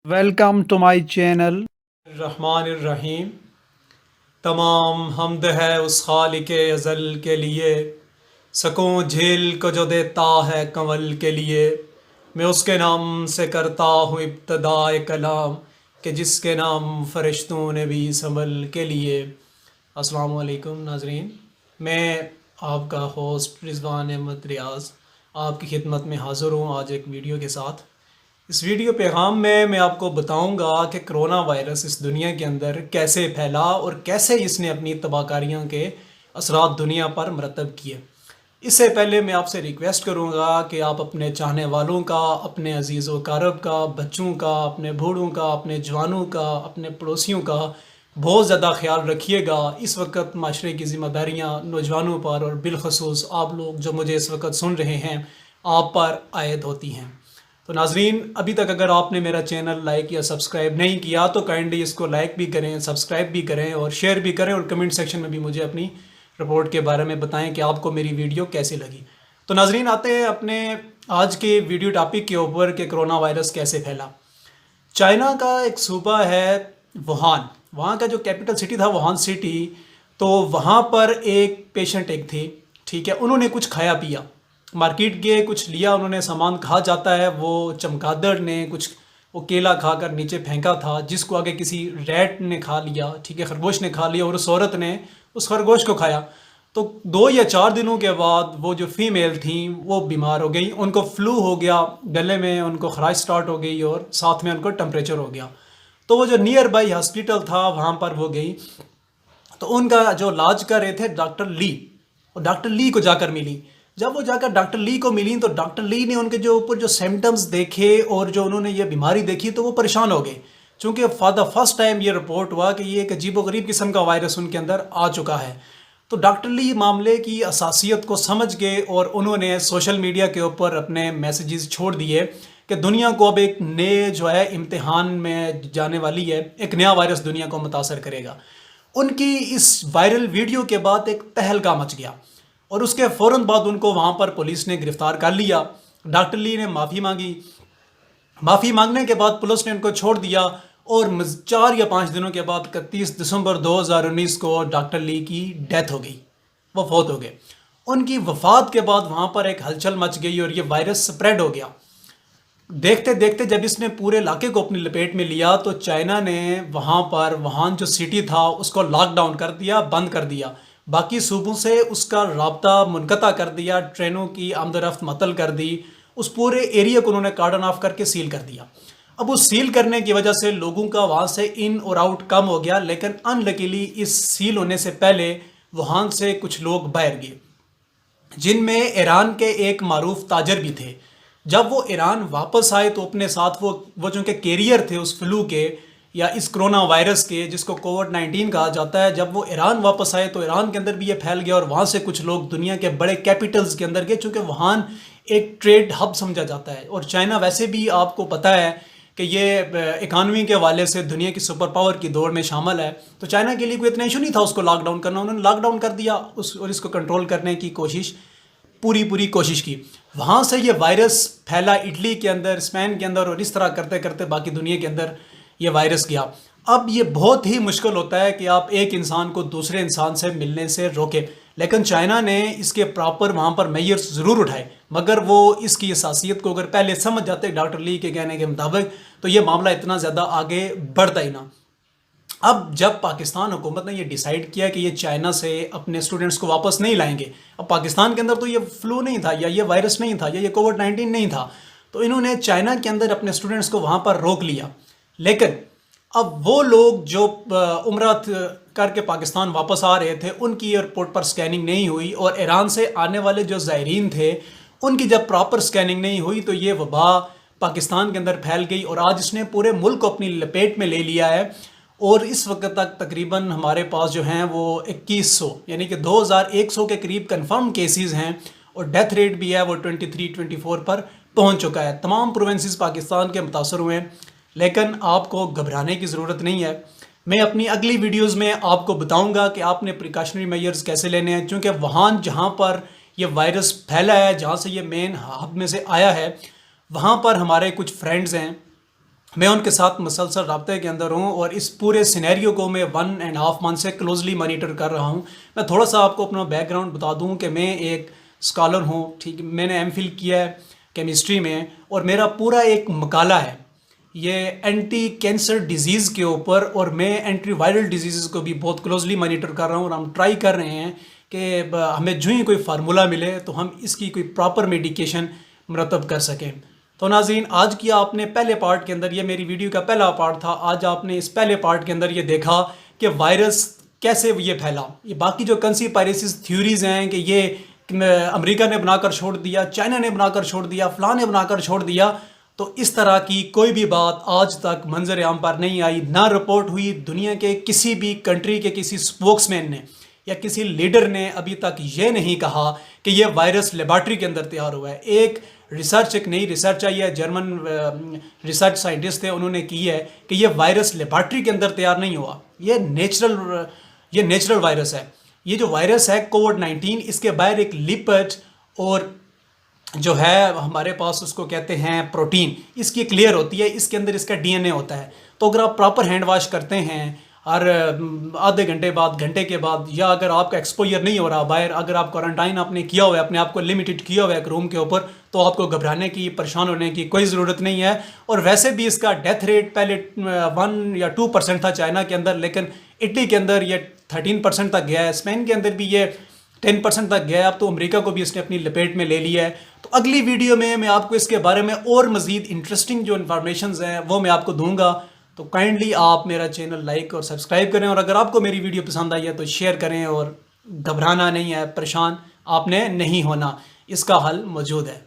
Welcome to my channel. الرحمن الرحیم۔ تمام حمد ہے اس خالق ازل کے لیے، سکوں جھیل کو جو دیتا ہے کنول کے لیے۔ میں اس کے نام سے کرتا ہوں ابتدائے کلام، کہ جس کے نام فرشتوں نے بھی سنبھل کے لیے۔ السلام علیکم ناظرین، میں آپ کا ہوسٹ رضوان احمد ریاض آپ کی خدمت میں حاضر ہوں آج ایک ویڈیو کے ساتھ۔ اس ویڈیو پیغام میں آپ کو بتاؤں گا کہ کرونا وائرس اس دنیا کے اندر کیسے پھیلا اور کیسے اس نے اپنی تباہ کاریوں کے اثرات دنیا پر مرتب کیے۔ اس سے پہلے میں آپ سے ریکویسٹ کروں گا کہ آپ اپنے چاہنے والوں کا، اپنے عزیز و اقارب کا، بچوں کا، اپنے بوڑھوں کا، اپنے جوانوں کا، اپنے پڑوسیوں کا بہت زیادہ خیال رکھیے گا۔ اس وقت معاشرے کی ذمہ داریاں نوجوانوں پر اور بالخصوص آپ لوگ جو مجھے اس وقت سن رہے ہیں آپ پر عائد ہوتی ہیں۔ تو ناظرین، ابھی تک اگر آپ نے میرا چینل لائک یا سبسکرائب نہیں کیا تو کائنڈلی اس کو لائک بھی کریں، سبسکرائب بھی کریں اور شیئر بھی کریں، اور کمنٹ سیکشن میں بھی مجھے اپنی رپورٹ کے بارے میں بتائیں کہ آپ کو میری ویڈیو کیسی لگی۔ تو ناظرین، آتے ہیں اپنے آج کے ویڈیو ٹاپک کے اوپر کہ کرونا وائرس کیسے پھیلا۔ چائنا کا ایک صوبہ ہے ووہان، وہاں کا جو کیپٹل سٹی تھا ووہان سٹی، تو وہاں پر ایک پیشنٹ ایک تھی، ٹھیک ہے، انہوں نے کچھ کھایا پیا، مارکیٹ گئے، کچھ لیا انہوں نے سامان، کہا جاتا ہے وہ چمگادڑ نے کچھ وہ کیلا کھا کر نیچے پھینکا تھا، جس کو آگے کسی ریٹ نے کھا لیا، ٹھیک ہے، خرگوش نے کھا لیا، اور اس عورت نے اس خرگوش کو کھایا۔ تو 2 یا 4 دنوں کے بعد وہ جو فیمیل تھیں وہ بیمار ہو گئیں، ان کو فلو ہو گیا، گلے میں ان کو خراش سٹارٹ ہو گئی اور ساتھ میں ان کو ٹمپریچر ہو گیا۔ تو وہ جو نیئر بائی ہاسپٹل تھا وہاں پر وہ گئی، تو ان کا جو علاج کر رہے تھے ڈاکٹر لی، اور ڈاکٹر لی کو جا کر ملی۔ جب وہ جا کر ڈاکٹر لی کو ملی تو ڈاکٹر لی نے ان کے جو اوپر جو سمٹمز دیکھے اور جو انہوں نے یہ بیماری دیکھی تو وہ پریشان ہو گئے، چونکہ فار دا فرسٹ ٹائم یہ رپورٹ ہوا کہ یہ ایک عجیب و غریب قسم کا وائرس ان کے اندر آ چکا ہے۔ تو ڈاکٹر لی معاملے کی اساسیت کو سمجھ گئے اور انہوں نے سوشل میڈیا کے اوپر اپنے میسیجز چھوڑ دیے کہ دنیا کو اب ایک نئے جو ہے امتحان میں جانے والی ہے، ایک نیا وائرس دنیا کو متاثر کرے گا۔ ان کی اس وائرل ویڈیو کے بعد ایک تہلکہ مچ گیا، اور اس کے فوراً بعد ان کو وہاں پر پولیس نے گرفتار کر لیا۔ ڈاکٹر لی نے معافی مانگی، معافی مانگنے کے بعد پولیس نے ان کو چھوڑ دیا، اور 4 یا 5 دنوں کے بعد 31 دسمبر 2019 کو ڈاکٹر لی کی ڈیتھ ہو گئی، وہ فوت ہو گئے۔ ان کی وفات کے بعد وہاں پر ایک ہلچل مچ گئی اور یہ وائرس سپریڈ ہو گیا۔ دیکھتے دیکھتے جب اس نے پورے علاقے کو اپنی لپیٹ میں لیا تو چائنا نے وہاں پر ووہان جو سٹی تھا اس کو لاک ڈاؤن کر دیا، بند کر دیا، باقی صوبوں سے اس کا رابطہ منقطع کر دیا، ٹرینوں کی آمد و رفت معطل کر دی، اس پورے ایریا کو انہوں نے کارڈن آف کر کے سیل کر دیا۔ اب اس سیل کرنے کی وجہ سے لوگوں کا وہاں سے ان اور آؤٹ کم ہو گیا، لیکن ان لکیلی اس سیل ہونے سے پہلے ووہان سے کچھ لوگ باہر گئے، جن میں ایران کے ایک معروف تاجر بھی تھے۔ جب وہ ایران واپس آئے تو اپنے ساتھ وہ چونکہ کیریئر تھے اس فلو کے یا اس کرونا وائرس کے جس کو کووڈ-19 کہا جاتا ہے، جب وہ ایران واپس آئے تو ایران کے اندر بھی یہ پھیل گیا، اور وہاں سے کچھ لوگ دنیا کے بڑے کیپٹلز کے اندر گئے، چونکہ ووہان ایک ٹریڈ ہب سمجھا جاتا ہے، اور چائنا ویسے بھی آپ کو پتہ ہے کہ یہ اکانومی کے حوالے سے دنیا کی سپر پاور کی دوڑ میں شامل ہے۔ تو چائنا کے لیے کوئی اتنا ایشو نہیں تھا اس کو لاک ڈاؤن کرنا، انہوں نے لاک ڈاؤن کر دیا اور اس کو کنٹرول کرنے کی پوری کوشش کی۔ وہاں سے یہ وائرس پھیلا اٹلی کے اندر، اسپین کے اندر، اور اس طرح کرتے کرتے باقی دنیا کے اندر یہ وائرس گیا۔ اب یہ بہت ہی مشکل ہوتا ہے کہ آپ ایک انسان کو دوسرے انسان سے ملنے سے روکیں، لیکن چائنا نے اس کے پراپر وہاں پر میئرز ضرور اٹھائے، مگر وہ اس کی حساسیت کو اگر پہلے سمجھ جاتے ڈاکٹر لی کے کہنے کے مطابق تو یہ معاملہ اتنا زیادہ آگے بڑھتا ہی نہ۔ اب جب پاکستان حکومت نے یہ ڈیسائیڈ کیا کہ یہ چائنا سے اپنے اسٹوڈنٹس کو واپس نہیں لائیں گے، اب پاکستان کے اندر تو یہ فلو نہیں تھا یا یہ وائرس نہیں تھا یا یہ کووڈ-19 نہیں تھا، تو انہوں نے چائنا کے اندر اپنے اسٹوڈنٹس کو وہاں پر روک لیا۔ لیکن اب وہ لوگ جو عمرہ کر کے پاکستان واپس آ رہے تھے ان کی ایئرپورٹ پر سکیننگ نہیں ہوئی، اور ایران سے آنے والے جو زائرین تھے ان کی جب پراپر سکیننگ نہیں ہوئی تو یہ وبا پاکستان کے اندر پھیل گئی، اور آج اس نے پورے ملک کو اپنی لپیٹ میں لے لیا ہے۔ اور اس وقت تک تقریباً ہمارے پاس جو ہیں وہ 2100 یعنی کہ 2100 کے قریب کنفرم کیسز ہیں، اور ڈیتھ ریٹ بھی ہے وہ 23-24 پر پہنچ چکا ہے۔ تمام پروونسز پاکستان کے متاثر ہوئے ہیں، لیکن آپ کو گھبرانے کی ضرورت نہیں ہے۔ میں اپنی اگلی ویڈیوز میں آپ کو بتاؤں گا کہ آپ نے پریکاشنری میئرز کیسے لینے ہیں، چونکہ وہاں جہاں پر یہ وائرس پھیلا ہے، جہاں سے یہ مین ہب میں سے آیا ہے، وہاں پر ہمارے کچھ فرینڈز ہیں میں ان کے ساتھ مسلسل رابطے کے اندر ہوں اور اس پورے سینیریو کو میں 1.5 منتھ سے کلوزلی مانیٹر کر رہا ہوں. میں تھوڑا سا آپ کو اپنا بیک گراؤنڈ بتا دوں کہ میں ایک اسکالر ہوں. ٹھیک، میں نے ایم فل کیا ہے کیمسٹری میں، اور میرا پورا ایک مقالہ ہے یہ اینٹی کینسر ڈیزیز کے اوپر، اور میں اینٹی وائرل ڈیزیزز کو بھی بہت کلوزلی مانیٹر کر رہا ہوں. اور ہم ٹرائی کر رہے ہیں کہ ہمیں جو ہی کوئی فارمولہ ملے تو ہم اس کی کوئی پراپر میڈیکیشن مرتب کر سکیں. تو ناظرین، آج کی آپ نے پہلے پارٹ کے اندر، یہ میری ویڈیو کا پہلا پارٹ تھا، آج آپ نے اس پہلے پارٹ کے اندر یہ دیکھا کہ وائرس کیسے یہ پھیلا. یہ باقی جو کنسپائریسیز تھیوریز ہیں کہ یہ امریکہ نے بنا کر چھوڑ دیا، چائنا نے بنا کر چھوڑ دیا، فلاں نے بنا کر چھوڑ دیا، تو اس طرح کی کوئی بھی بات آج تک منظر عام پر نہیں آئی، نہ رپورٹ ہوئی. دنیا کے کسی بھی کنٹری کے کسی اسپوکس مین نے یا کسی لیڈر نے ابھی تک یہ نہیں کہا کہ یہ وائرس لیبارٹری کے اندر تیار ہوا ہے. ایک نئی ریسرچ آئی ہے، جرمن ریسرچ سائنٹسٹ تھے، انہوں نے کی ہے کہ یہ وائرس لیبارٹری کے اندر تیار نہیں ہوا، یہ نیچرل وائرس ہے. یہ جو وائرس ہے کووڈ-19، اس کے باہر ایک لپڈ اور جو ہے ہمارے پاس اس کو کہتے ہیں پروٹین، اس کی کلیئر ہوتی ہے، اس کے اندر اس کا ڈی این اے ہوتا ہے. تو اگر آپ پراپر ہینڈ واش کرتے ہیں اور آدھے گھنٹے بعد، گھنٹے کے بعد، یا اگر آپ کا ایکسپوجر نہیں ہو رہا باہر، اگر آپ کوارنٹائن آپ نے کیا ہوا ہے، اپنے آپ کو لمیٹڈ کیا ہوا ہے ایک روم کے اوپر، تو آپ کو گھبرانے کی، پریشان ہونے کی کوئی ضرورت نہیں ہے. اور ویسے بھی اس کا ڈیتھ ریٹ پہلے 1 یا 2% تھا چائنا کے اندر، لیکن اٹلی کے اندر یہ 13% تک گیا ہے، اسپین کے اندر بھی یہ 10% تک گیا ہے. اب تو امریکہ کو بھی اس نے اپنی لپیٹ میں لے لیا ہے. تو اگلی ویڈیو میں آپ کو اس کے بارے میں اور مزید انٹرسٹنگ جو انفارمیشنز ہیں وہ میں آپ کو دوں گا. تو کائنڈلی آپ میرا چینل لائک اور سبسکرائب کریں، اور اگر آپ کو میری ویڈیو پسند آئی ہے تو شیئر کریں. اور گھبرانا نہیں ہے، پریشان آپ نے نہیں ہونا، اس کا حل موجود ہے.